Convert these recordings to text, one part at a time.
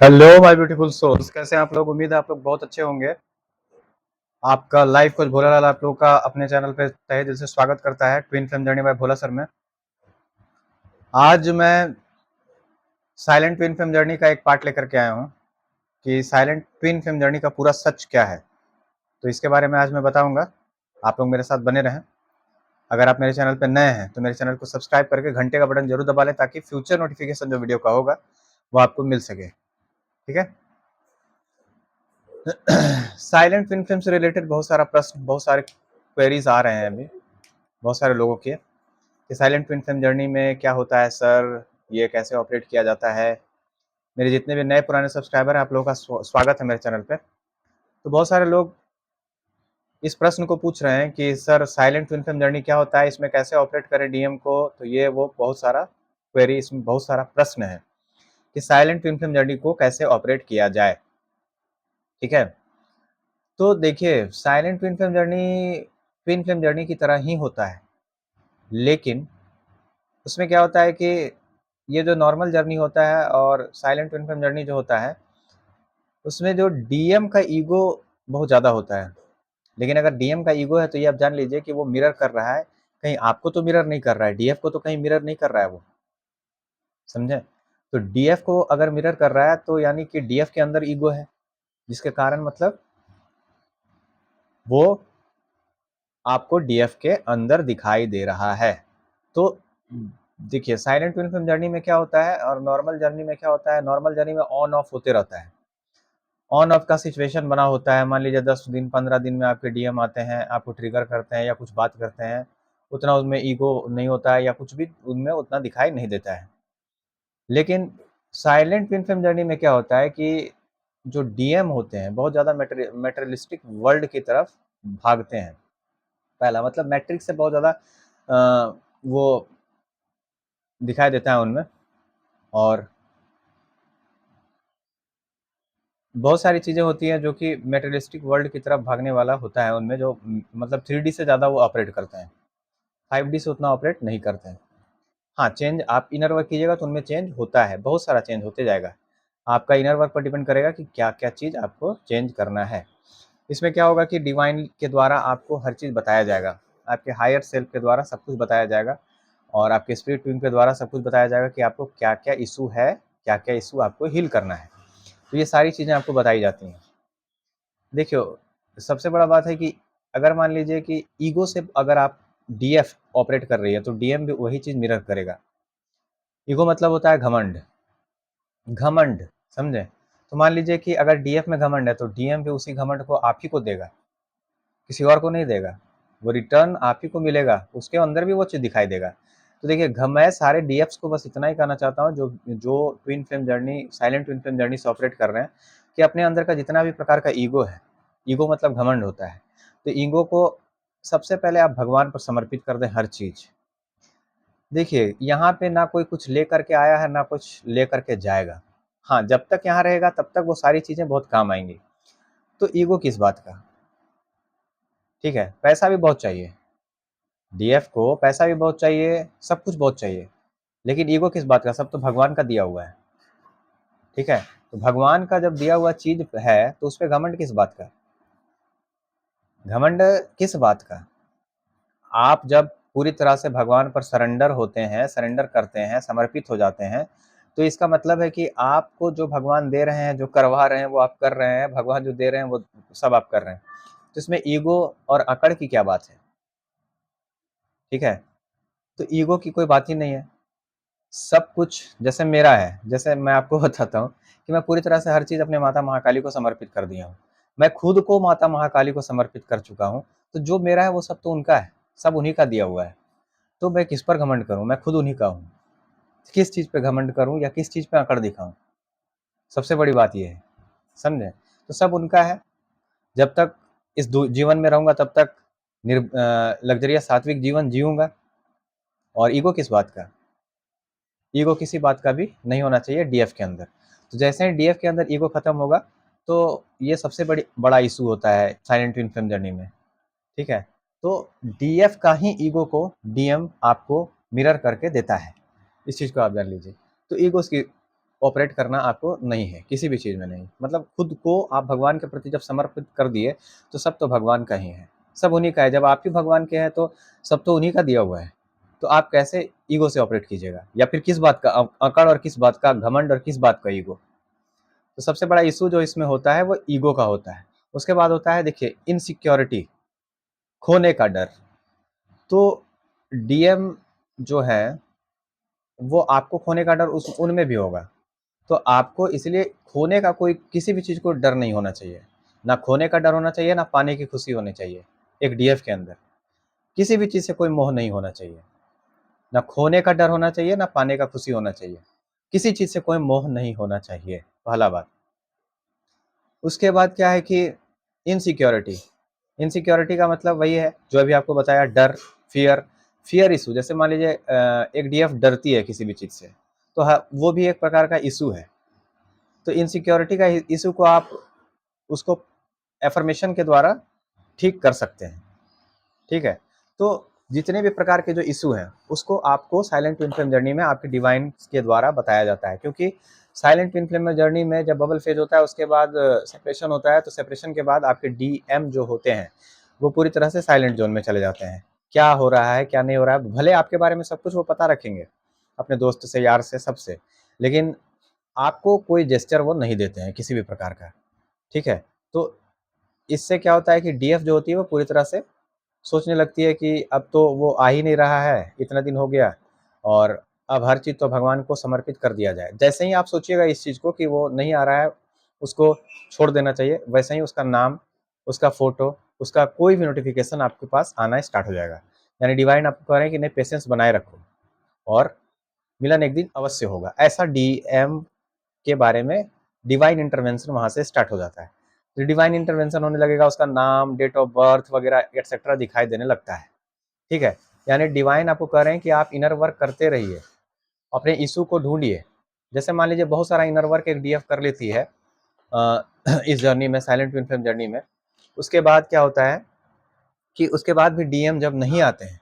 Hello my beautiful souls, कैसे हैं आप लोग। उम्मीद है आप लोग बहुत अच्छे होंगे। आपका लाइफ कोच भोला लाल आप लोगों का अपने चैनल पे तहे दिल से स्वागत करता है, ट्विन फिल्म जर्नी बाय भोला सर में। आज मैं साइलेंट ट्विन फिल्म जर्नी का एक पार्ट लेकर के आया हूँ कि साइलेंट ट्विन फिल्म जर्नी का पूरा सच क्या है। तो इसके बारे में आज मैं बताऊंगा। आप लोग मेरे साथ बने रहें। अगर आप मेरे चैनल पर नए हैं तो मेरे चैनल को सब्सक्राइब करके घंटे का बटन जरूर दबा लें, ताकि फ्यूचर नोटिफिकेशन जो वीडियो का होगा वो आपको मिल सके। ठीक है। साइलेंट ट्विन फिल्म से रिलेटेड बहुत सारा प्रश्न, बहुत सारे क्वेरीज आ रहे हैं अभी बहुत सारे लोगों के, कि साइलेंट ट्विन फिल्म जर्नी में क्या होता है सर, ये कैसे ऑपरेट किया जाता है। मेरे जितने भी नए पुराने सब्सक्राइबर हैं, आप लोगों का स्वागत है मेरे चैनल पे। तो बहुत सारे लोग इस प्रश्न को पूछ रहे हैं कि sir silent twin film journey क्या होता है, इसमें कैसे ऑपरेट करें डीएम को। तो ये वो बहुत सारा क्वेरी, इसमें बहुत सारा प्रश्न है कि साइलेंट ट्विन फिल्म जर्नी को कैसे ऑपरेट किया जाए। ठीक है। तो देखिए, साइलेंट ट्विन फिल्म जर्नी की तरह ही होता है, लेकिन उसमें क्या होता है कि ये जो नॉर्मल जर्नी होता है और साइलेंट ट्विन फ्लेम जर्नी जो होता है, उसमें जो डीएम का ईगो बहुत ज़्यादा होता है। लेकिन अगर डीएम का ईगो है तो ये आप जान लीजिए कि वो मिरर कर रहा है, कहीं आपको तो मिरर नहीं कर रहा है, डीएफ को तो कहीं मिरर नहीं कर रहा है वो। समझे। तो डीएफ को अगर मिरर कर रहा है तो यानी कि डीएफ के अंदर ईगो है, जिसके कारण मतलब वो आपको डीएफ के अंदर दिखाई दे रहा है। तो देखिए, साइलेंट ट्विन फ्लेम जर्नी में क्या होता है और नॉर्मल जर्नी में क्या होता है। नॉर्मल जर्नी में ऑन ऑफ होते रहता है, ऑन ऑफ का सिचुएशन बना होता है। मान लीजिए 10 दिन 15 दिन में आपके डीएम आते हैं, आपको ट्रिगर करते हैं या कुछ बात करते हैं, उतना उसमें ईगो नहीं होता है या कुछ भी उनमें उतना दिखाई नहीं देता है। लेकिन साइलेंट ट्विन फ्लेम जर्नी में क्या होता है कि जो डीएम होते हैं बहुत ज़्यादा मेटेरियलिस्टिक वर्ल्ड की तरफ भागते हैं। पहला मतलब मैट्रिक्स से बहुत ज़्यादा वो दिखाई देता है उनमें, और बहुत सारी चीज़ें होती हैं जो कि मेटेरियलिस्टिक वर्ल्ड की तरफ भागने वाला होता है उनमें, जो मतलब 3D से ज़्यादा वो ऑपरेट करते हैं, 5D से उतना ऑपरेट नहीं करते हैं। हाँ, चेंज आप इनर वर्क कीजिएगा तो उनमें चेंज होता है, बहुत सारा चेंज होते जाएगा। आपका इनर वर्क पर डिपेंड करेगा कि क्या क्या चीज़ आपको चेंज करना है। इसमें क्या होगा कि डिवाइन के द्वारा आपको हर चीज़ बताया जाएगा, आपके हायर सेल्फ के द्वारा सब कुछ बताया जाएगा, और आपके स्पिरिट टीम के द्वारा सब कुछ बताया जाएगा कि आपको क्या क्या इशू है, क्या क्या इशू आपको हील करना है। तो ये सारी चीज़ें आपको बताई जाती हैं। देखियो, सबसे बड़ा बात है कि अगर मान लीजिए कि ईगो से अगर आप डीएफ ऑपरेट कर रही है तो डीएम भी वही चीज़ मिरर करेगा। ईगो मतलब होता है घमंड, घमंड, समझे। तो मान लीजिए कि अगर डीएफ में घमंड है तो डीएम भी उसी घमंड को आप ही को देगा, किसी और को नहीं देगा। वो रिटर्न आप ही को मिलेगा, उसके अंदर भी वो चीज़ दिखाई देगा। तो देखिए, मैं सारे डीएफ्स को बस इतना ही कहना चाहता हूँ जो जो twin flame journey, silent twin flame journey से ऑपरेट कर रहे हैं, कि अपने अंदर का जितना भी प्रकार का ईगो है, ईगो मतलब घमंड होता है, तो ईगो को सबसे पहले आप भगवान पर समर्पित कर दें हर चीज़। देखिए, यहाँ पे ना कोई कुछ लेकर के आया है, ना कुछ लेकर के जाएगा। हाँ, जब तक यहाँ रहेगा तब तक वो सारी चीज़ें बहुत काम आएँगी। तो ईगो किस बात का? ठीक है, पैसा भी बहुत चाहिए, डीएफ को पैसा भी बहुत चाहिए, सब कुछ बहुत चाहिए, लेकिन ईगो किस बात का? सब तो भगवान का दिया हुआ है। ठीक है, तो भगवान का जब दिया हुआ चीज़ है तो उसपे घमंड किस बात का? घमंड किस बात का? आप जब पूरी तरह से भगवान पर सरेंडर होते हैं, सरेंडर करते हैं, समर्पित हो जाते हैं, तो इसका मतलब है कि आपको जो भगवान दे रहे हैं, जो करवा रहे हैं वो आप कर रहे हैं, भगवान जो दे रहे हैं वो सब आप कर रहे हैं। तो इसमें ईगो और अकड़ की क्या बात है? ठीक है, तो ईगो की कोई बात ही नहीं है। सब कुछ जैसे मेरा है, जैसे मैं आपको बताता हूँ कि मैं पूरी तरह से हर चीज़ अपने माता महाकाली को समर्पित कर दिया हूँ। मैं खुद को माता महाकाली को समर्पित कर चुका हूँ, तो जो मेरा है वो सब तो उनका है, सब उन्हीं का दिया हुआ है। तो मैं किस पर घमंड करूँ? मैं खुद उन्हीं का हूँ। किस चीज़ पे घमंड करूँ या किस चीज़ पे अकड़ दिखाऊँ? सबसे बड़ी बात ये है, समझे? तो सब उनका है। जब तक इस जीवन में रहूँगा तब तक लग्ज़रियस सात्विक जीवन जीऊँगा। और ईगो किस बात का? ईगो किसी बात का भी नहीं होना चाहिए डीएफ के अंदर। तो जैसे ही डीएफ के अंदर ईगो खत्म होगा, तो ये सबसे बड़ा इशू होता है साइलेंट ट्विन फ्लेम जर्नी में। ठीक है, तो डीएफ का ही ईगो को डीएम आपको मिरर करके देता है, इस चीज़ को आप जान लीजिए। तो ईगोस की ऑपरेट करना आपको नहीं है, किसी भी चीज़ में नहीं। मतलब खुद को आप भगवान के प्रति जब समर्पित कर दिए, तो सब तो भगवान का ही है, सब उन्हीं का है। जब आप ही भगवान के हैं, तो सब तो उन्हीं का दिया हुआ है। तो आप कैसे ईगो से ऑपरेट कीजिएगा? या फिर किस बात का अकड़ और किस बात का घमंड और किस बात का ईगो? तो सबसे बड़ा इश्यू जो इसमें होता है, वो ईगो का होता है। उसके बाद होता है, देखिए, इनसिक्योरिटी, खोने का डर। तो डीएम जो है, वो आपको खोने का डर उस उनमें भी होगा। तो आपको इसलिए खोने का कोई किसी भी चीज़ को डर नहीं होना चाहिए। ना खोने का डर होना चाहिए, ना पाने की खुशी होनी चाहिए। एक डीएफ के अंदर किसी भी चीज़ से कोई मोह नहीं होना चाहिए। ना खोने का डर होना चाहिए, ना पाने का खुशी होना चाहिए। किसी चीज़ से कोई मोह नहीं होना चाहिए, पहला बात। उसके बाद क्या है कि इनसिक्योरिटी। इनसिक्योरिटी का मतलब वही है जो अभी आपको बताया, डर, फियर। फियर इशू, जैसे मान लीजिए एक डीएफ डरती है किसी भी चीज़ से, तो वो भी एक प्रकार का इशू है। तो इनसिक्योरिटी का इशू को आप उसको एफर्मेशन के द्वारा ठीक कर सकते हैं। ठीक है? तो जितने भी प्रकार के जो इशू हैं, उसको आपको साइलेंट ट्विन फ्लेम जर्नी में आपके डिवाइन के द्वारा बताया जाता है। क्योंकि साइलेंट ट्विन फ्लेम में जर्नी में जब बबल फेज होता है, उसके बाद सेपरेशन होता है, तो सेपरेशन के बाद आपके डीएम जो होते हैं, वो पूरी तरह से साइलेंट जोन में चले जाते हैं। क्या हो रहा है, क्या नहीं हो रहा है, भले आपके बारे में सब कुछ वो पता रखेंगे, अपने दोस्त से, यार से, सबसे, लेकिन आपको कोई जेस्चर वो नहीं देते हैं किसी भी प्रकार का। ठीक है? तो इससे क्या होता है कि डीएफ जो होती है, वो पूरी तरह से सोचने लगती है कि अब तो वो आ ही नहीं रहा है, इतना दिन हो गया, और अब हर चीज़ तो भगवान को समर्पित कर दिया जाए। जैसे ही आप सोचिएगा इस चीज़ को कि वो नहीं आ रहा है, उसको छोड़ देना चाहिए, वैसे ही उसका नाम, उसका फ़ोटो, उसका कोई भी नोटिफ़िकेशन आपके पास आना स्टार्ट हो जाएगा। यानी डिवाइन आपको कह रहे हैं कि नहीं, पेशेंस बनाए रखो, और मिलन एक दिन अवश्य होगा। ऐसा डीएम के बारे में डिवाइन इंटरवेंशन वहाँ से स्टार्ट हो जाता है। तो डिवाइन इंटरवेंशन होने लगेगा, उसका नाम, डेट ऑफ बर्थ वगैरह एटसेट्रा दिखाई देने लगता है। ठीक है? यानी डिवाइन आपको कह रहे हैं कि आप इनर वर्क करते रहिए, अपने इशू को ढूंढिए। जैसे मान लीजिए बहुत सारा इनर वर्क एक डीएफ कर लेती है इस जर्नी में, साइलेंट ट्विन फ्लेम जर्नी में। उसके बाद क्या होता है कि उसके बाद भी डीएम जब नहीं आते हैं,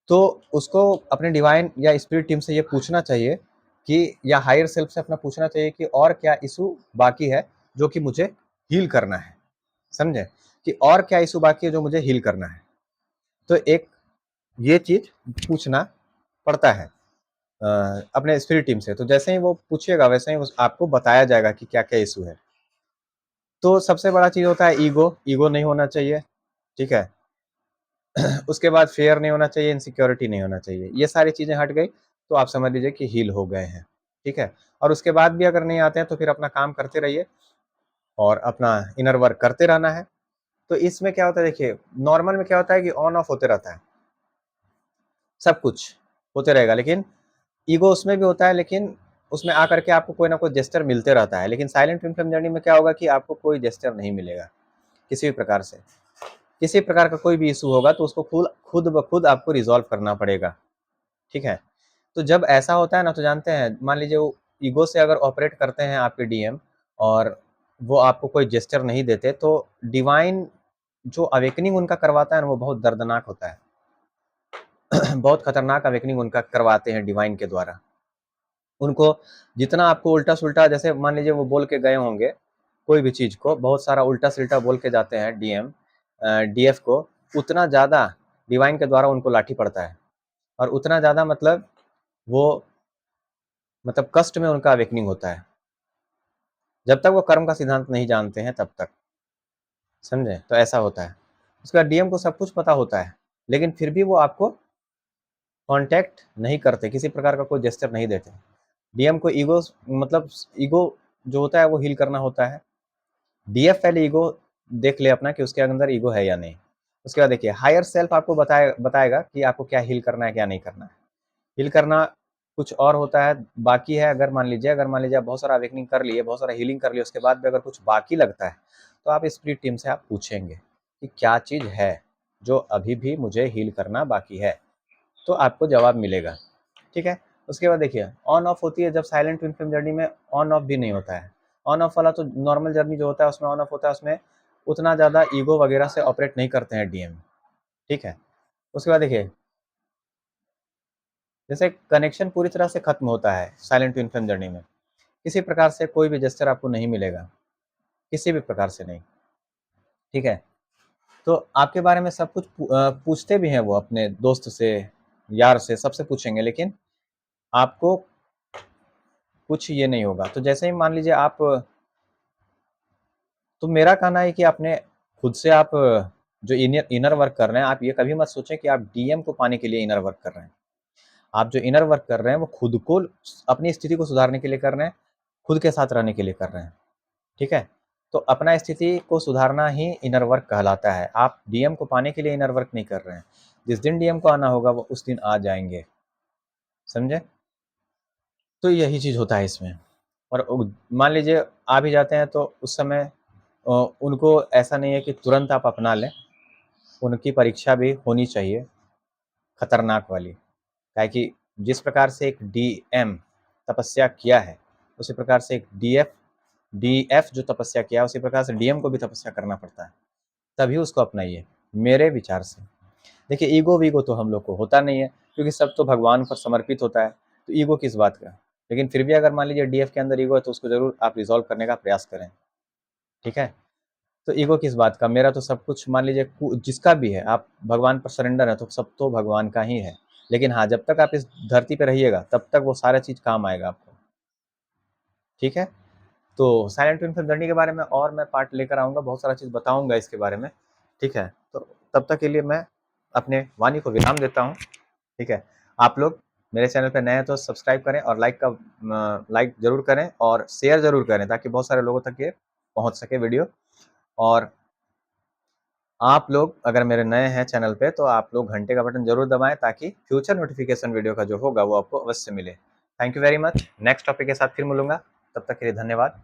तो उसको अपने डिवाइन या स्पिरिट टीम से ये पूछना चाहिए कि, या हायर सेल्फ से अपना पूछना चाहिए कि और क्या इशू बाकी है जो कि मुझे हील करना है। समझे? कि और क्या इशू बाकी है जो मुझे हील करना है। तो एक ये चीज पूछना पड़ता है अपने स्पिरिट टीम से। तो जैसे ही वो पूछिएगा, वैसे ही आपको बताया जाएगा कि क्या क्या इशू है। तो सबसे बड़ा चीज होता है ईगो। ईगो नहीं होना चाहिए। ठीक है? उसके बाद फेयर नहीं होना चाहिए, इनसिक्योरिटी नहीं होना चाहिए। ये सारी चीजें हट गई, तो आप समझ लीजिए कि हील हो गए हैं। ठीक है? और उसके बाद भी अगर नहीं आते हैं, तो फिर अपना काम करते रहिए और अपना इनर वर्क करते रहना है। तो इसमें क्या होता है, देखिए, नॉर्मल में क्या होता है कि ऑन ऑफ होते रहता है, सब कुछ होते रहेगा, लेकिन ईगो उसमें भी होता है, लेकिन उसमें आकर के आपको कोई ना कोई जेस्चर मिलते रहता है। लेकिन साइलेंट ट्विन फ्लेम जर्नी में क्या होगा कि आपको कोई जेस्चर नहीं मिलेगा किसी भी प्रकार से। किसी प्रकार का कोई भी इशू होगा, तो उसको खुद खुद ब खुद आपको रिजॉल्व करना पड़ेगा। ठीक है? तो जब ऐसा होता है ना, तो जानते हैं, मान लीजिए वो ईगो से अगर ऑपरेट करते हैं आपके डीएम, और वो आपको कोई जेस्चर नहीं देते, तो डिवाइन जो अवेकनिंग उनका करवाता है ना, वो बहुत दर्दनाक होता है। बहुत खतरनाक अवेकनिंग उनका करवाते हैं डिवाइन के द्वारा। उनको जितना आपको उल्टा-सुल्टा, जैसे मान लीजिए वो बोल के गए होंगे कोई भी चीज़ को, बहुत सारा उल्टा-सिल्टा बोल के जाते हैं डीएम डीएफ को, उतना ज़्यादा डिवाइन के द्वारा उनको लाठी पड़ता है। और उतना ज़्यादा मतलब वो, मतलब कष्ट में उनका अवेकनिंग होता है, जब तक वो कर्म का सिद्धांत नहीं जानते हैं तब तक। समझे? तो ऐसा होता है। उसके बाद डीएम को सब कुछ पता होता है, लेकिन फिर भी वो आपको कॉन्टैक्ट नहीं करते, किसी प्रकार का कोई जेस्चर नहीं देते। डीएम को ईगो, मतलब ईगो जो होता है वो हील करना होता है। डीएफ पहले ईगो देख ले अपना कि उसके अंदर ईगो है या नहीं। उसके बाद देखिए, हायर सेल्फ आपको बताएगा कि आपको क्या हील करना है, क्या नहीं करना है। हील करना कुछ और होता है, बाकी है। अगर मान लीजिए आप बहुत सारा अवेकनिंग कर लिए, बहुत सारा हीलिंग कर लिए, उसके बाद भी अगर कुछ बाकी लगता है, तो आप स्पिरिट टीम से आप पूछेंगे कि क्या चीज़ है जो अभी भी मुझे हील करना बाकी है, तो आपको जवाब मिलेगा। ठीक है? उसके बाद देखिए, ऑन ऑफ होती है जब साइलेंट ट्विन फ्लेम जर्नी में ऑन ऑफ भी नहीं होता है। ऑन ऑफ वाला तो नॉर्मल जर्नी जो होता है उसमें ऑन ऑफ होता है, उसमें उतना ज़्यादा ईगो वगैरह से ऑपरेट नहीं करते हैं डीएम। ठीक है? उसके बाद देखिए, जैसे कनेक्शन पूरी तरह से खत्म होता है साइलेंट ट्विन फ्लेम जर्नी में, किसी प्रकार से कोई भी जेस्चर आपको नहीं मिलेगा, किसी भी प्रकार से नहीं, ठीक है। तो आपके बारे में सब कुछ पूछते भी हैं वो अपने दोस्त से, यार से, सबसे पूछेंगे, लेकिन आपको कुछ ये नहीं होगा। तो जैसे ही मान लीजिए आप, तो मेरा कहना है कि आपने खुद से आप जो इनर वर्क कर रहे हैं, आप ये कभी मत सोचें कि आप डीएम को पाने के लिए इनर वर्क कर रहे हैं। आप जो इनर वर्क कर रहे हैं वो खुद को, अपनी स्थिति को सुधारने के लिए कर रहे हैं, खुद के साथ रहने के लिए कर रहे हैं, ठीक है। तो अपना स्थिति को सुधारना ही इनर वर्क कहलाता है। आप डीएम को पाने के लिए इनर वर्क नहीं कर रहे हैं। जिस दिन डीएम को आना होगा वो उस दिन आ जाएंगे, समझे। तो यही चीज़ होता है इसमें। और मान लीजिए आ भी जाते हैं तो उस समय उनको ऐसा नहीं है कि तुरंत आप अपना लें, उनकी परीक्षा भी होनी चाहिए, खतरनाक वाली। काहे कि जिस प्रकार से एक डीएम तपस्या किया है, उसी प्रकार से एक डीएफ जो तपस्या किया है, उसी प्रकार से डीएम को भी तपस्या करना पड़ता है, तभी उसको अपनाइए, मेरे विचार से। देखिए ईगो वीगो तो हम लोग को होता नहीं है, क्योंकि सब तो भगवान पर समर्पित होता है, तो ईगो किस बात का। लेकिन फिर भी अगर मान लीजिए डीएफ के अंदर ईगो है तो उसको जरूर आप रिजॉल्व करने का प्रयास करें, ठीक है। तो ईगो किस बात का, मेरा तो सब कुछ मान लीजिए जिसका भी है, आप भगवान पर सरेंडर है तो सब तो भगवान का ही है। लेकिन हाँ, जब तक आप इस धरती पे रहिएगा तब तक वो सारा चीज काम आएगा आपको, ठीक है। तो साइलेंट इन्फेंट जर्नी के बारे में और मैं पार्ट लेकर आऊँगा, बहुत सारा चीज़ बताऊँगा इसके बारे में, ठीक है। तो तब तक के लिए मैं अपने वाणी को विराम देता हूँ, ठीक है। आप लोग मेरे चैनल पे नए हैं तो सब्सक्राइब करें और लाइक ज़रूर करें और शेयर ज़रूर करें, ताकि बहुत सारे लोगों तक ये पहुँच सके वीडियो। और आप लोग अगर मेरे नए हैं चैनल पे तो आप लोग घंटे का बटन ज़रूर दबाएँ, ताकि फ्यूचर नोटिफिकेशन वीडियो का जो होगा वो आपको अवश्य मिले। Thank you very much. Next topic के साथ फिर मिलूँगा, तब तक के लिए धन्यवाद।